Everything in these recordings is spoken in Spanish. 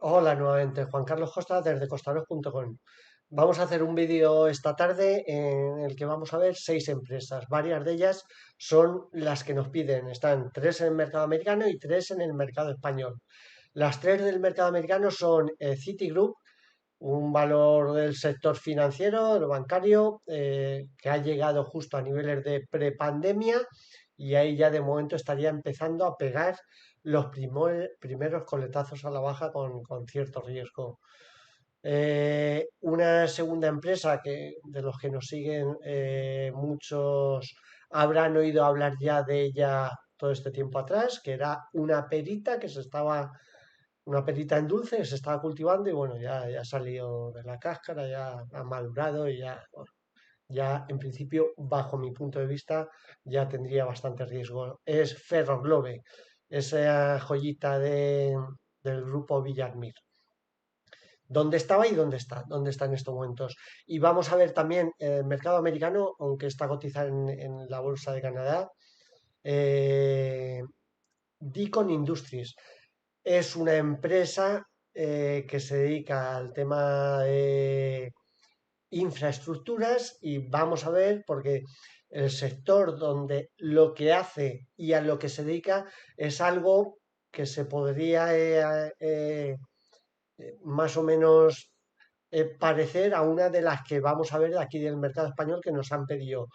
Hola nuevamente, Juan Carlos Costa desde costaros.com. Vamos a hacer un vídeo esta tarde en el que vamos a ver 6 empresas. Varias de ellas son las que nos piden. Están tres en el mercado americano y tres en el mercado español. Las tres del mercado americano son Citigroup, un valor del sector financiero, el bancario, que ha llegado justo a niveles de prepandemia y ahí ya de momento estaría empezando a pegar los primeros coletazos a la baja con cierto riesgo. Una segunda empresa que de los que nos siguen muchos habrán oído hablar ya de ella todo este tiempo atrás, que era una perita en dulce que se estaba cultivando y bueno, ya salió de la cáscara, ya ha madurado y ya, bueno, ya en principio, bajo mi punto de vista, ya tendría bastante riesgo. Es Ferroglobe, esa joyita del grupo Villarmir. ¿Dónde estaba y dónde está? ¿Dónde está en estos momentos? Y vamos a ver también el mercado americano, aunque está cotizado en la bolsa de Canadá. eh, Deacon Industries es una empresa que se dedica al tema de infraestructuras y vamos a ver porque el sector donde lo que hace y a lo que se dedica es algo que se podría más o menos parecer a una de las que vamos a ver de aquí del mercado español que nos han pedido.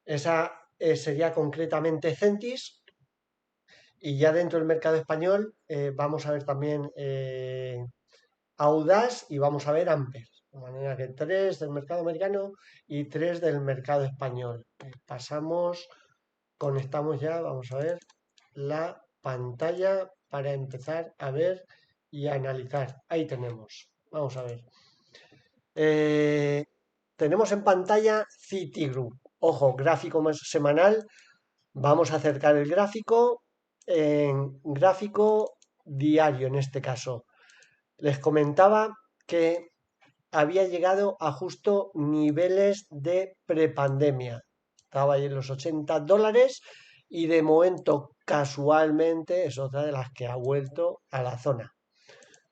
Esa sería concretamente Centis. Y ya dentro del mercado español vamos a ver también Audaz y vamos a ver Amper. De manera que tres del mercado americano y tres del mercado español. Pasamos, conectamos ya, vamos a ver la pantalla para empezar a ver y analizar. Ahí tenemos. Vamos a ver. Eh, Tenemos en pantalla Citigroup. Ojo, gráfico semanal. Vamos a acercar el gráfico en gráfico diario en este caso. Les comentaba que había llegado a justo niveles de prepandemia. Estaba ahí en los $80 y de momento casualmente es otra de las que ha vuelto a la zona.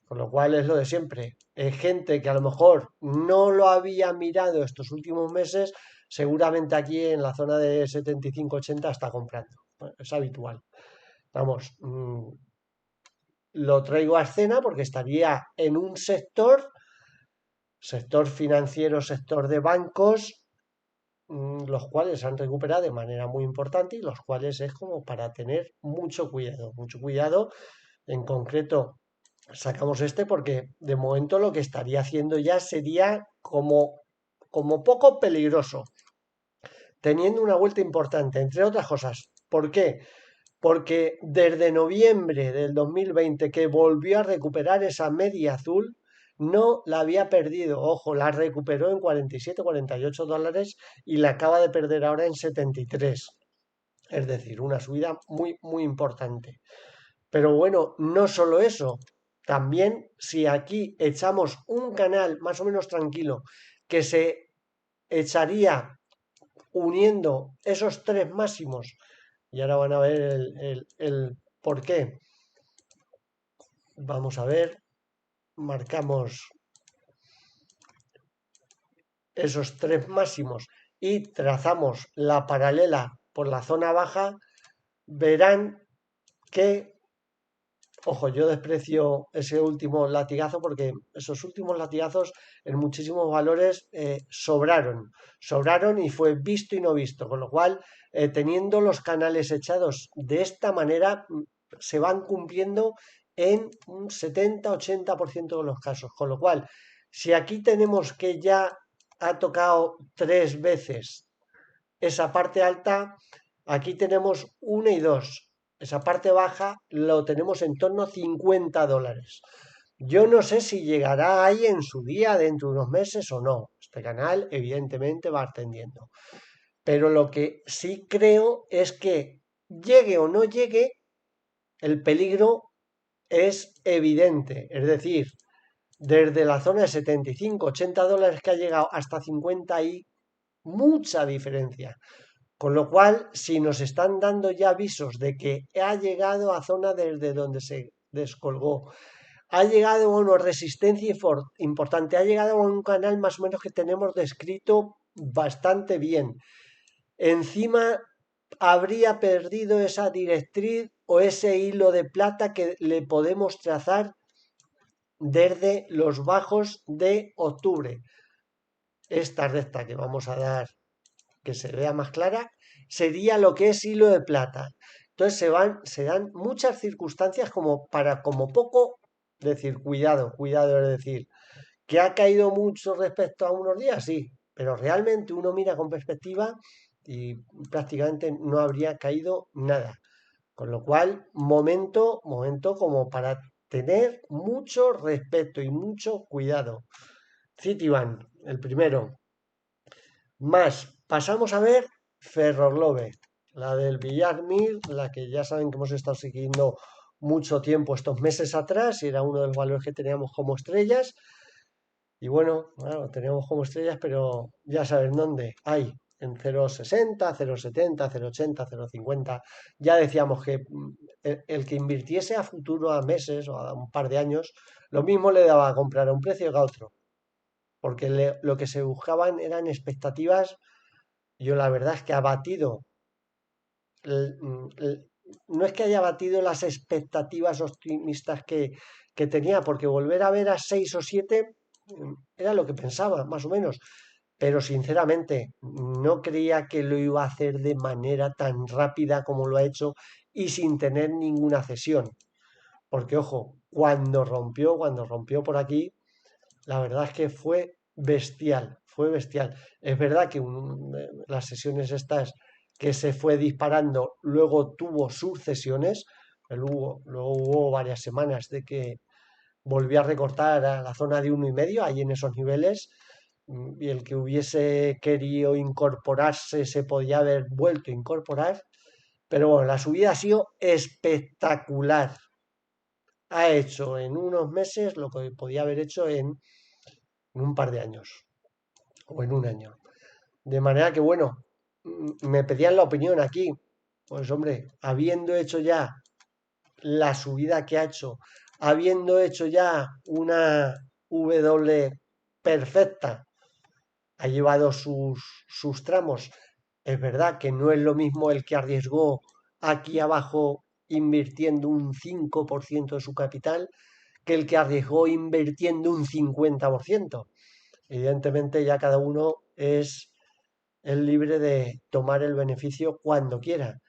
Con lo cual es lo de siempre. Gente que a lo mejor no lo había mirado estos últimos meses, seguramente aquí en la zona de 75-80 está comprando. Bueno, es habitual. Vamos, lo traigo a escena porque estaría en un sector financiero, sector de bancos, los cuales han recuperado de manera muy importante y los cuales es como para tener mucho cuidado, mucho cuidado. En concreto, sacamos este porque de momento lo que estaría haciendo ya sería como poco peligroso, teniendo una vuelta importante, entre otras cosas. ¿Por qué? Porque desde noviembre del 2020 que volvió a recuperar esa media azul, no la había perdido. Ojo, la recuperó en 47, $48 y la acaba de perder ahora en 73. Es decir, una subida muy, muy importante. Pero bueno, no solo eso. También si aquí echamos un canal más o menos tranquilo que se echaría uniendo esos tres máximos, y ahora van a ver el por qué. Vamos a ver, marcamos esos tres máximos y trazamos la paralela por la zona baja, verán que, ojo, yo desprecio ese último latigazo porque esos últimos latigazos en muchísimos valores sobraron y fue visto y no visto, con lo cual, teniendo los canales echados de esta manera, se van cumpliendo en un 70-80% de los casos, con lo cual, si aquí tenemos que ya ha tocado tres veces esa parte alta, aquí tenemos una y dos. Esa parte baja lo tenemos en torno a $50. Yo no sé si llegará ahí en su día, dentro de unos meses o no. Este canal evidentemente va ascendiendo. Pero lo que sí creo es que llegue o no llegue, el peligro es evidente. Es decir, desde la zona de 75-80 dólares que ha llegado hasta 50 hay mucha diferencia. Con lo cual, si nos están dando ya avisos de que ha llegado a zona desde donde se descolgó ha llegado a una resistencia importante, ha llegado a un canal más o menos que tenemos descrito bastante bien. Encima habría perdido esa directriz o ese hilo de plata que le podemos trazar desde los bajos de octubre. Esta recta que vamos a dar, que se vea más clara, sería lo que es hilo de plata. Entonces se dan muchas circunstancias como para, como poco, decir, cuidado, cuidado, es decir, que ha caído mucho respecto a unos días, sí, pero realmente uno mira con perspectiva y prácticamente no habría caído nada. Con lo cual, momento como para tener mucho respeto y mucho cuidado. Citibank, el primero. Más, pasamos a ver Ferrolobe, la del Villarmir, la que ya saben que hemos estado siguiendo mucho tiempo estos meses atrás y era uno de los valores que teníamos como estrellas. Y bueno, claro, teníamos como estrellas, pero ya saben dónde. Hay en 0,60, 0,70, 0,80, 0,50. Ya decíamos que el que invirtiese a futuro, a meses o a un par de años, lo mismo le daba a comprar a un precio que a otro. Porque lo que se buscaban eran expectativas. Yo la verdad es que ha batido, no es que haya batido las expectativas optimistas que tenía, porque volver a ver a 6 o 7 era lo que pensaba, más o menos. Pero sinceramente no creía que lo iba a hacer de manera tan rápida como lo ha hecho y sin tener ninguna cesión. Porque, ojo, cuando rompió por aquí, la verdad es que fue bestial, fue bestial. Es verdad que las sesiones estas que se fue disparando, luego tuvo subcesiones, luego hubo varias semanas de que volvió a recortar a la zona de 1,5, ahí en esos niveles, y el que hubiese querido incorporarse se podía haber vuelto a incorporar, pero bueno, la subida ha sido espectacular. Ha hecho en unos meses lo que podía haber hecho en un par de años o en un año. De manera que, bueno, me pedían la opinión aquí. Pues hombre, habiendo hecho ya la subida que ha hecho, habiendo hecho ya una W perfecta, ha llevado sus tramos. Es verdad que no es lo mismo el que arriesgó aquí abajo invirtiendo un 5% de su capital que el que arriesgó invirtiendo un 50%. Evidentemente ya cada uno es libre de tomar el beneficio cuando quiera,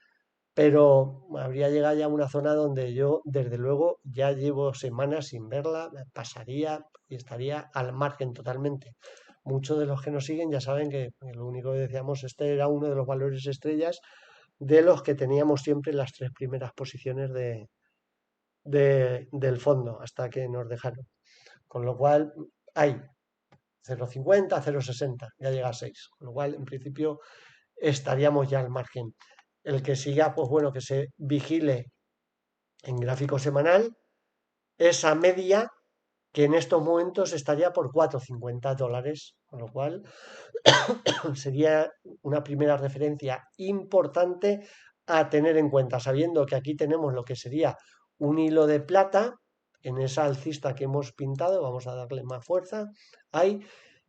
pero habría llegado ya a una zona donde yo, desde luego, ya llevo semanas sin verla, me pasaría y estaría al margen totalmente. Muchos de los que nos siguen ya saben que lo único que decíamos, este era uno de los valores estrellas de los que teníamos siempre en las tres primeras posiciones del fondo, hasta que nos dejaron. Con lo cual, hay 0,50, 0,60, ya llega a 6. Con lo cual, en principio, estaríamos ya al margen. El que siga, pues bueno, que se vigile en gráfico semanal esa media que en estos momentos estaría por $4,50, con lo cual sería una primera referencia importante a tener en cuenta, sabiendo que aquí tenemos lo que sería un hilo de plata en esa alcista que hemos pintado, vamos a darle más fuerza, hay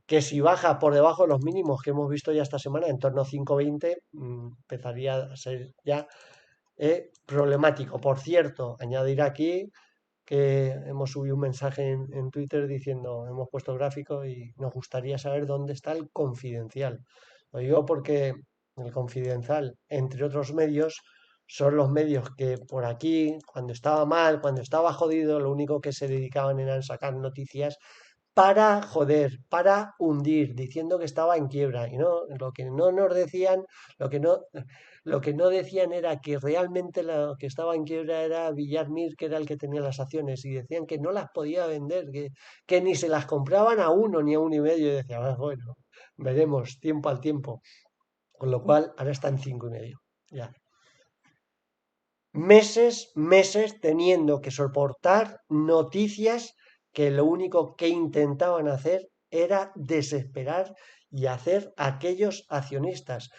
que si baja por debajo de los mínimos que hemos visto ya esta semana, en torno a 5,20, empezaría a ser ya problemático. Por cierto, añadir aquí que hemos subido un mensaje en Twitter diciendo, hemos puesto gráfico y nos gustaría saber dónde está el confidencial. Lo digo porque el confidencial, entre otros medios, son los medios que por aquí, cuando estaba mal, cuando estaba jodido, lo único que se dedicaban era a sacar noticias para joder, para hundir, diciendo que estaba en quiebra. Y no, lo que no nos decían, lo que no, lo que no decían era que realmente lo que estaba en quiebra era Villarmir, que era el que tenía las acciones, y decían que no las podía vender, que ni se las compraban a 1 ni a 1,5. Y decía, "Ah, bueno, veremos, tiempo al tiempo". Con lo cual, ahora está en 5,5. Ya. Meses teniendo que soportar noticias que lo único que intentaban hacer era desesperar y hacer a aquellos accionistas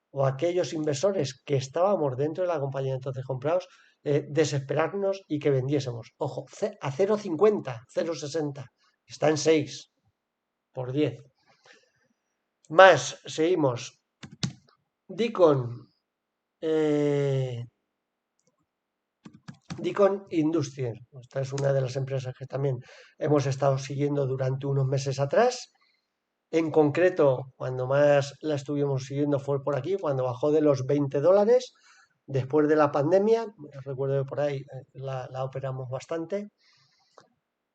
o aquellos inversores que estábamos dentro de la compañía entonces comprados desesperarnos y que vendiésemos. Ojo, a 0,50, 0,60. Está en 6 por 10. Más, seguimos. Dicon. eh, Dicon Industries. Esta es una de las empresas que también hemos estado siguiendo durante unos meses atrás. En concreto, cuando más la estuvimos siguiendo fue por aquí, cuando bajó de los $20, después de la pandemia. Recuerdo que por ahí la operamos bastante.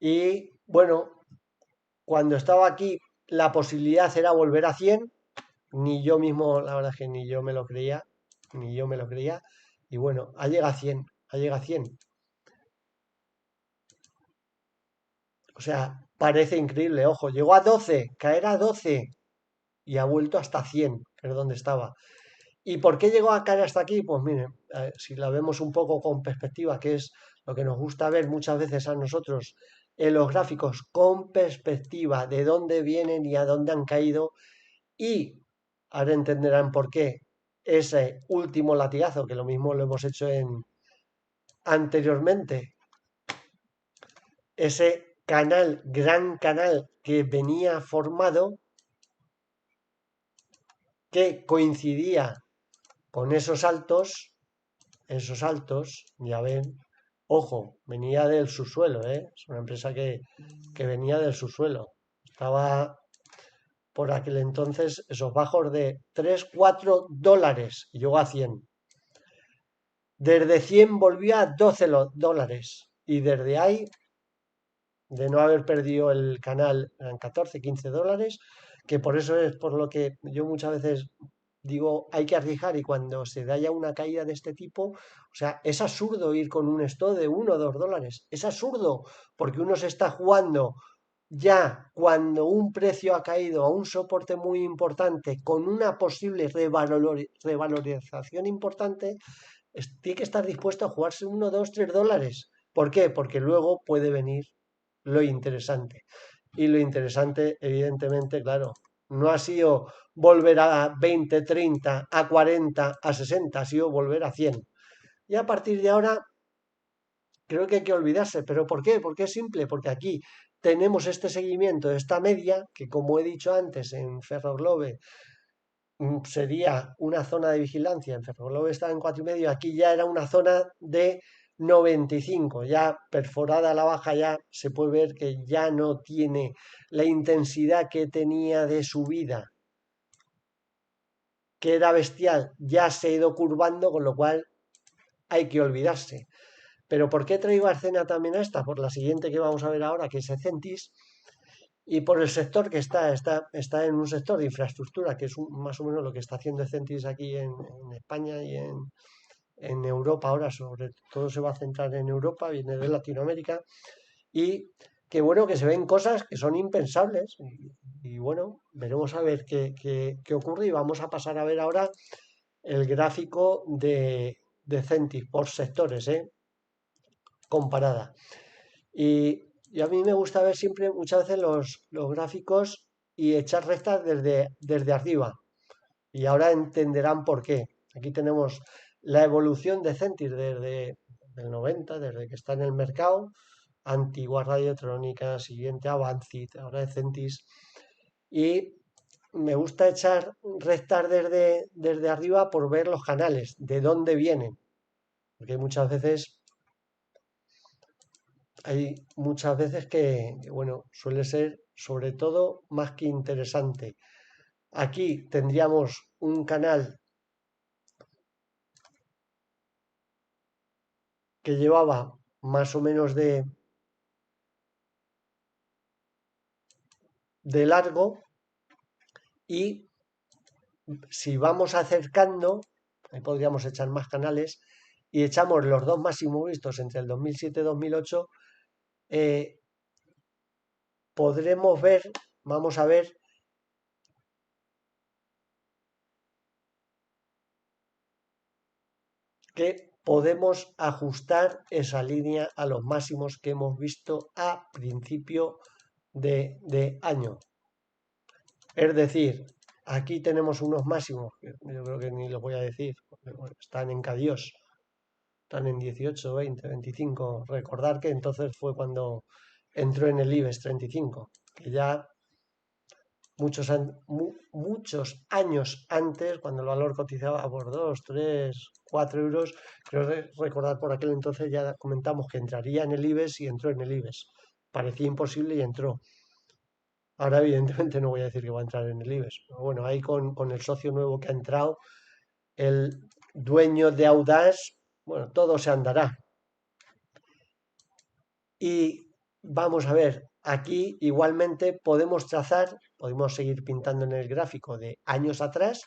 Y bueno, cuando estaba aquí, la posibilidad era volver a 100. Ni yo mismo, la verdad es que ni yo me lo creía, ni yo me lo creía. Y bueno, ha llegado a 100, ha llegado a 100. O sea, parece increíble, ojo, llegó a 12, caer a 12 y ha vuelto hasta 100, que es donde estaba. ¿Y por qué llegó a caer hasta aquí? Pues miren, si la vemos un poco con perspectiva, que es lo que nos gusta ver muchas veces a nosotros en los gráficos, con perspectiva de dónde vienen y a dónde han caído, y ahora entenderán por qué ese último latigazo, que lo mismo lo hemos hecho anteriormente, ese canal, gran canal que venía formado, que coincidía con esos altos, ya ven, ojo, venía del subsuelo, ¿eh? Es una empresa que venía del subsuelo. Estaba por aquel entonces esos bajos de 3 4 dólares y llegó a 100. Desde 100 volvió a $12 y desde ahí, de no haber perdido el canal, eran 14 15 dólares, que por eso es por lo que yo muchas veces digo, hay que arriesgar y cuando se da ya una caída de este tipo, o sea, es absurdo ir con un stop de 1 o 2 dólares. Es absurdo, porque uno se está jugando ya cuando un precio ha caído a un soporte muy importante con una posible revalorización importante, tiene que estar dispuesto a jugarse 1, 2, 3 dólares. ¿Por qué? Porque luego puede venir lo interesante. Y lo interesante, evidentemente, claro, no ha sido volver a 20, 30, a 40, a 60, ha sido volver a 100. Y a partir de ahora, creo que hay que olvidarse. ¿Pero por qué? Porque es simple, porque aquí tenemos este seguimiento, esta media, que como he dicho antes en Ferroglobe, sería una zona de vigilancia. En Ferroglobe estaba en 4,5, aquí ya era una zona de 95, ya perforada a la baja, ya se puede ver que ya no tiene la intensidad que tenía de subida, que era bestial, ya se ha ido curvando, con lo cual hay que olvidarse. Pero ¿por qué traigo a escena también a esta? Por la siguiente que vamos a ver ahora, que es Ecentis, y por el sector que está en un sector de infraestructura, que es más o menos lo que está haciendo Ecentis aquí en España y en Europa ahora, sobre todo se va a centrar en Europa, viene de Latinoamérica, y que bueno, que se ven cosas que son impensables, y bueno, veremos a ver qué ocurre, y vamos a pasar a ver ahora el gráfico de Centis por sectores, comparada. Y a mí me gusta ver siempre, muchas veces, los gráficos y echar rectas desde arriba. Y ahora entenderán por qué. Aquí tenemos la evolución de Centis desde el 90, desde que está en el mercado, antigua Radiotrónica, siguiente Avancit, ahora de Centis. Y me gusta echar rectas desde arriba por ver los canales, de dónde vienen. Porque hay muchas veces que, bueno, suele ser sobre todo más que interesante. Aquí tendríamos un canal que llevaba más o menos de largo, y si vamos acercando, ahí podríamos echar más canales, y echamos los dos máximos vistos entre el 2007 y 2008, eh, podremos ver, vamos a ver, que podemos ajustar esa línea a los máximos que hemos visto a principio de año. Es decir, aquí tenemos unos máximos, que yo creo que ni los voy a decir, porque, bueno, están en K-Dios, están en 18, 20, 25. Recordar que entonces fue cuando entró en el IBEX 35, que ya muchos años antes, cuando el valor cotizaba por 2, 3, 4 euros, creo recordar por aquel entonces ya comentamos que entraría en el IBEX y entró en el IBEX. Parecía imposible y entró. Ahora, evidentemente, no voy a decir que va a entrar en el IBEX. Pero bueno, ahí con el socio nuevo que ha entrado, el dueño de Audaz, bueno, todo se andará. Y vamos a ver, aquí igualmente podemos seguir pintando en el gráfico de años atrás.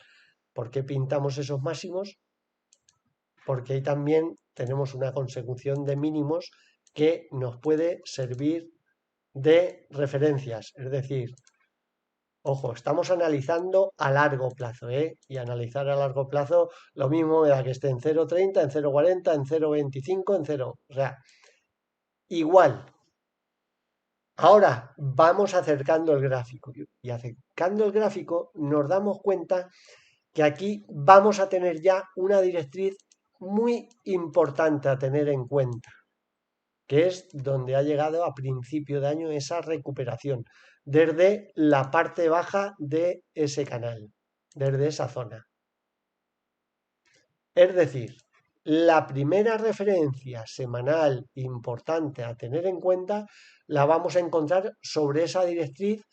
¿Por qué pintamos esos máximos? Porque ahí también tenemos una consecución de mínimos que nos puede servir de referencias. Es decir, ojo, estamos analizando a largo plazo, ¿eh? Y analizar a largo plazo, lo mismo me da que esté en 0,30, en 0,40, en 0,25, en 0. O sea, igual. Ahora vamos acercando el gráfico y acercando el gráfico nos damos cuenta que aquí vamos a tener ya una directriz muy importante a tener en cuenta, que es donde ha llegado a principio de año esa recuperación, desde la parte baja de ese canal, desde esa zona. Es decir, la primera referencia semanal importante a tener en cuenta la vamos a encontrar sobre esa directriz,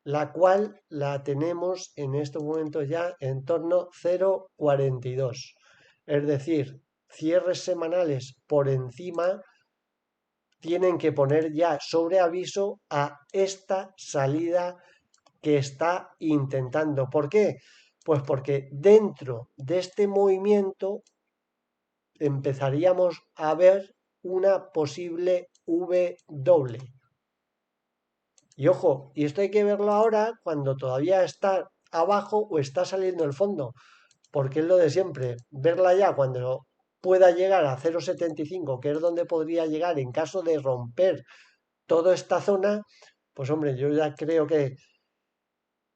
la cual la tenemos en estos momentos ya en torno 0,42. Es decir, cierres semanales por encima tienen que poner ya sobre aviso a esta salida que está intentando. ¿Por qué? Pues porque dentro de este movimiento empezaríamos a ver una posible V doble. Y ojo, y esto hay que verlo ahora cuando todavía está abajo o está saliendo el fondo, porque es lo de siempre, verla ya cuando pueda llegar a 0,75, que es donde podría llegar en caso de romper toda esta zona, pues hombre, yo ya creo que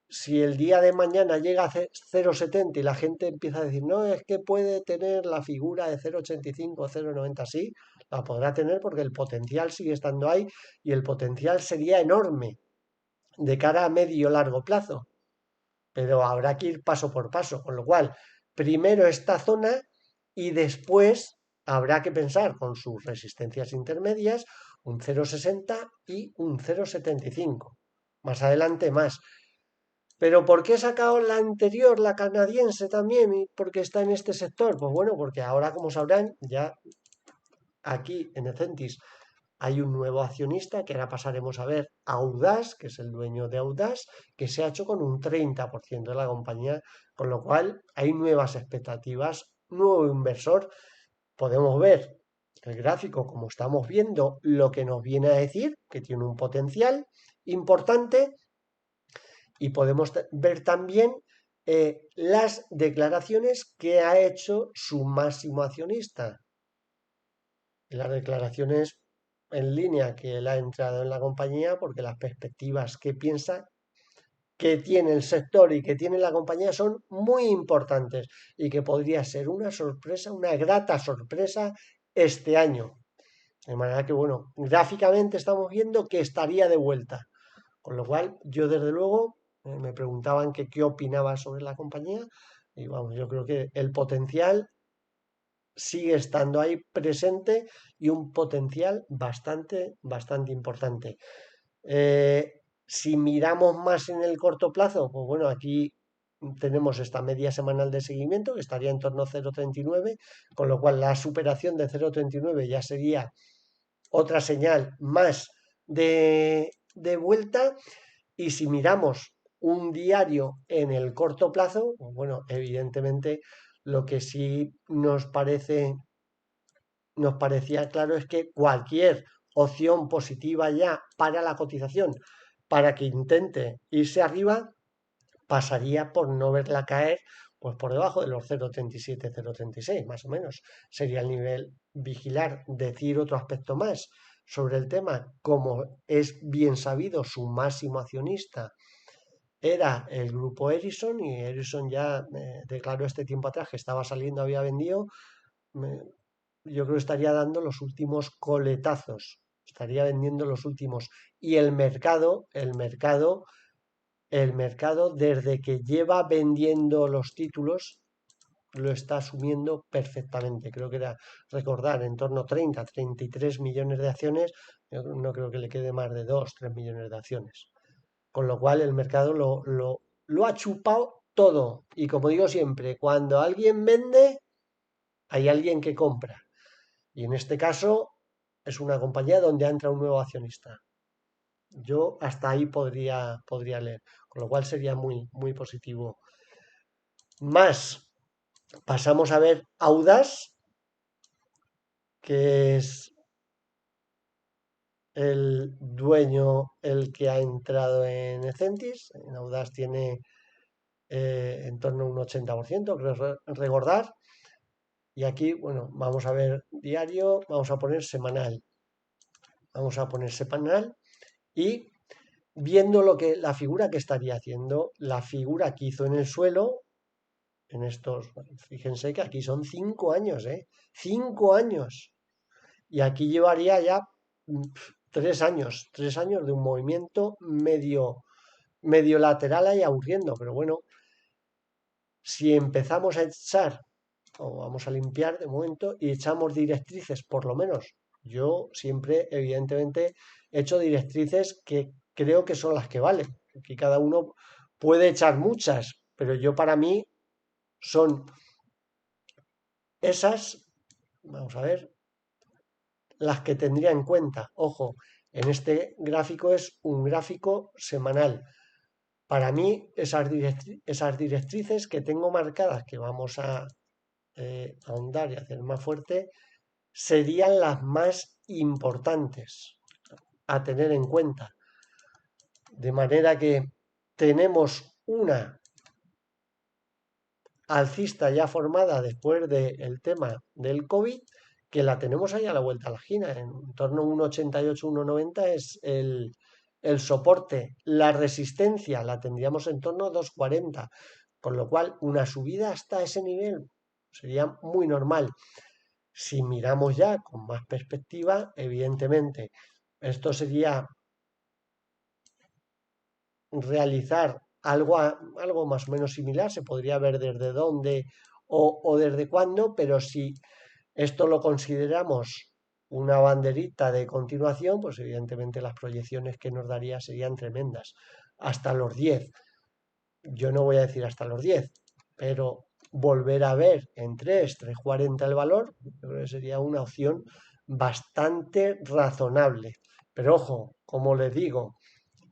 si el día de mañana llega a 0,70 y la gente empieza a decir, no, es que puede tener la figura de 0,85, 0,90, sí, la podrá tener porque el potencial sigue estando ahí y el potencial sería enorme de cara a medio largo plazo. Pero habrá que ir paso por paso, con lo cual, primero esta zona y después habrá que pensar con sus resistencias intermedias un 0,60 y un 0,75. Más adelante más. Pero ¿por qué he sacado la anterior, la canadiense también? ¿Y por qué está en este sector? Pues bueno, porque ahora, como sabrán, ya aquí en Ecentis hay un nuevo accionista que ahora pasaremos a ver, Audaz, que es el dueño de Audaz, que se ha hecho con un 30% de la compañía, con lo cual hay nuevas expectativas, nuevo inversor. Podemos ver el gráfico, como estamos viendo, lo que nos viene a decir, que tiene un potencial importante, y podemos ver también las declaraciones que ha hecho su máximo accionista. Las declaraciones en línea que él ha entrado en la compañía, porque las perspectivas que piensa que tiene el sector y que tiene la compañía son muy importantes y que podría ser una sorpresa, una grata sorpresa este año. De manera que, bueno, gráficamente estamos viendo que estaría de vuelta. Con lo cual, yo desde luego me preguntaban que qué opinaba sobre la compañía y vamos, yo creo que el potencial sigue estando ahí presente y un potencial bastante importante. Si miramos más en el corto plazo, pues bueno, aquí tenemos esta media semanal de seguimiento que estaría en torno a 0,39, con lo cual la superación de 0,39 ya sería otra señal más de vuelta. Y si miramos un diario en el corto plazo, pues bueno, evidentemente lo que sí nos parecía claro es que cualquier opción positiva ya para la cotización, para que intente irse arriba, pasaría por no verla caer pues por debajo de los 0,37, 0,36, más o menos. Sería el nivel vigilar. Decir otro aspecto más sobre el tema, como es bien sabido, su máximo accionista era el grupo Ericsson y Ericsson ya declaró este tiempo atrás que estaba saliendo, había vendido. yo creo que estaría dando los últimos coletazos, estaría vendiendo los últimos. Y el mercado, desde que lleva vendiendo los títulos, lo está asumiendo perfectamente. Creo que era recordar en torno a 33 millones de acciones. Yo no creo que le quede más de 2 3 millones de acciones. Con lo cual el mercado lo ha chupado todo. Y como digo siempre, cuando alguien vende, hay alguien que compra. Y en este caso es una compañía donde entra un nuevo accionista. Yo hasta ahí podría leer, con lo cual sería muy, muy positivo. Más, pasamos a ver Audas, que es el dueño el que ha entrado en Ecentis. En Audas tiene en torno a un 80%, creo recordar. Y aquí, bueno, vamos a ver diario, vamos a poner semanal. Vamos a poner semanal y viendo la figura que estaría haciendo, la figura que hizo en el suelo, en estos, fíjense que aquí son 5 años, ¿eh? 5 años. Y aquí llevaría ya 3 años de un movimiento medio lateral ahí aburriendo. Pero bueno, si empezamos a echar, o vamos a limpiar de momento, y echamos directrices, por lo menos, yo siempre, evidentemente, echo directrices que creo que son las que valen. Aquí cada uno puede echar muchas, pero yo para mí son esas, vamos a ver, las que tendría en cuenta. Ojo, en este gráfico es un gráfico semanal. Para mí, esas directrices que tengo marcadas, que vamos a ahondar y hacer más fuerte, serían las más importantes a tener en cuenta. De manera que tenemos una alcista ya formada después del tema del COVID, que la tenemos ahí a la vuelta a la esquina. En torno a 1,88, 1,90 es el soporte. La resistencia la tendríamos en torno a 2,40. Con lo cual, una subida hasta ese nivel sería muy normal. Si miramos ya con más perspectiva, evidentemente, esto sería realizar algo más o menos similar, se podría ver desde dónde o desde cuándo, pero si esto lo consideramos una banderita de continuación, pues evidentemente las proyecciones que nos daría serían tremendas. Hasta los 10. Yo no voy a decir hasta los 10, pero volver a ver en 3,40 el valor, yo creo que sería una opción bastante razonable. Pero ojo, como les digo,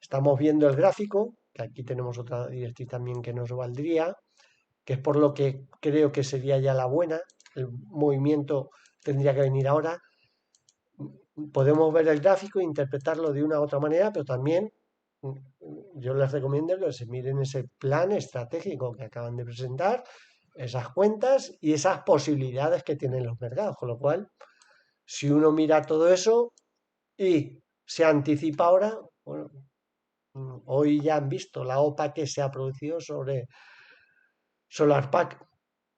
estamos viendo el gráfico, que aquí tenemos otra directriz también que nos valdría, que es por lo que creo que sería ya la buena. El movimiento tendría que venir ahora. Podemos ver el gráfico e interpretarlo de una u otra manera, pero también yo les recomiendo que se miren ese plan estratégico que acaban de presentar, esas cuentas y esas posibilidades que tienen los mercados. Con lo cual, si uno mira todo eso y se anticipa ahora, bueno, hoy ya han visto la OPA que se ha producido sobre SolarPack.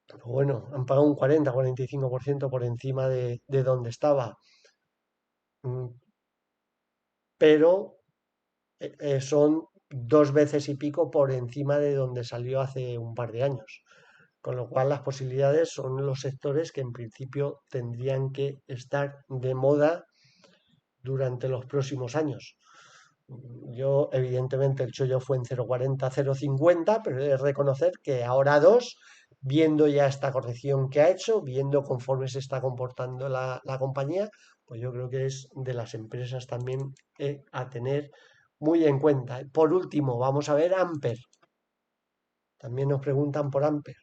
Pero bueno, han pagado un 40-45% por encima de donde estaba. Pero son 2 veces y pico por encima de donde salió hace un par de años. Con lo cual las posibilidades son los sectores que en principio tendrían que estar de moda durante los próximos años. Yo, evidentemente, el chollo fue en 0,40, 0,50, pero he de reconocer que ahora viendo ya esta corrección que ha hecho, viendo conforme se está comportando la compañía, pues yo creo que es de las empresas también a tener muy en cuenta. Por último, vamos a ver Amper. También nos preguntan por Amper.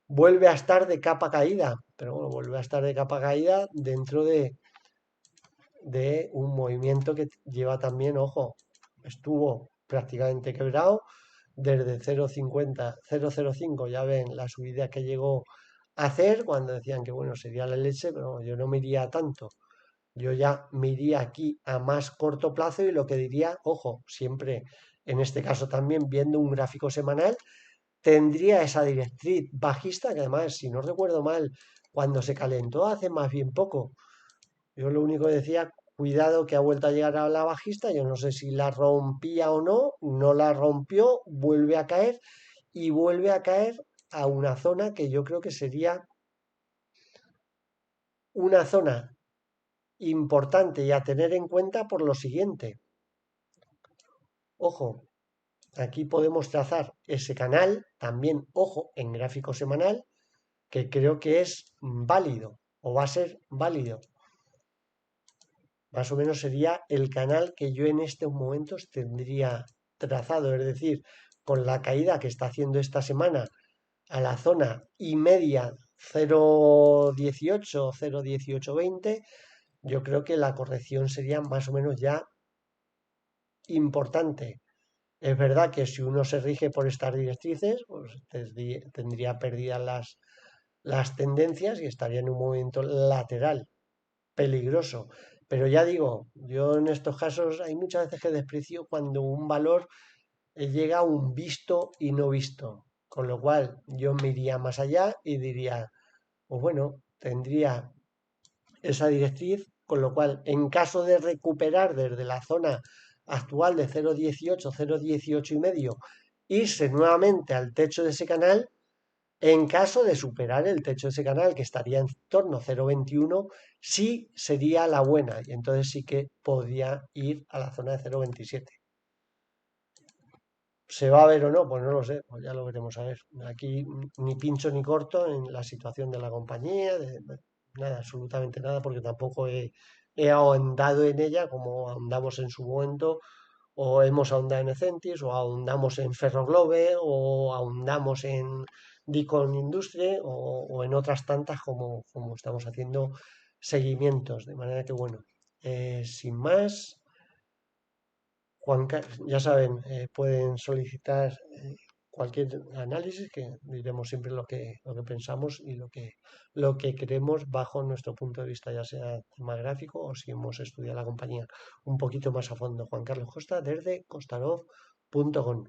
Vuelve a estar de capa caída, pero bueno, vuelve a estar de capa caída dentro de un movimiento que lleva también, ojo, estuvo prácticamente quebrado desde 0,50, 0,05, ya ven la subida que llegó a hacer cuando decían que bueno, sería la leche, pero yo no me iría tanto. Yo ya me iría aquí a más corto plazo y lo que diría, ojo, siempre en este caso también viendo un gráfico semanal, tendría esa directriz bajista que además, si no recuerdo mal, cuando se calentó hace más bien poco. Yo lo único que decía, cuidado que ha vuelto a llegar a la bajista, yo no sé si la rompía o no, no la rompió, vuelve a caer y vuelve a caer a una zona que yo creo que sería una zona importante y a tener en cuenta por lo siguiente. Ojo, aquí podemos trazar ese canal, también ojo, en gráfico semanal, que creo que es válido o va a ser válido. Más o menos sería el canal que yo en estos momentos tendría trazado, es decir, con la caída que está haciendo esta semana a la zona y media 0,18, 0,1820, yo creo que la corrección sería más o menos ya importante. Es verdad que si uno se rige por estas directrices, pues tendría perdidas las tendencias y estaría en un movimiento lateral peligroso. Pero ya digo, yo en estos casos hay muchas veces que desprecio cuando un valor llega a un visto y no visto. Con lo cual yo me iría más allá y diría, pues bueno, tendría esa directriz, con lo cual en caso de recuperar desde la zona actual de 0,18, 0,18 y medio, irse nuevamente al techo de ese canal, en caso de superar el techo de ese canal, que estaría en torno a 0,21, sí sería la buena. Y entonces sí que podría ir a la zona de 0,27. ¿Se va a ver o no? Pues no lo sé, pues ya lo veremos a ver. Aquí ni pincho ni corto en la situación de la compañía, nada, absolutamente nada, porque tampoco he ahondado en ella como ahondamos en su momento, o hemos ahondado en Ecentis, o ahondamos en Ferroglobe, o ahondamos en Dicon Industrie, o en otras tantas como estamos haciendo seguimientos. De manera que, bueno, sin más. Ya saben, pueden solicitar cualquier análisis que diremos siempre lo que pensamos y lo que queremos bajo nuestro punto de vista, ya sea tema gráfico o si hemos estudiado la compañía un poquito más a fondo. Juan Carlos Costa desde costarov.com.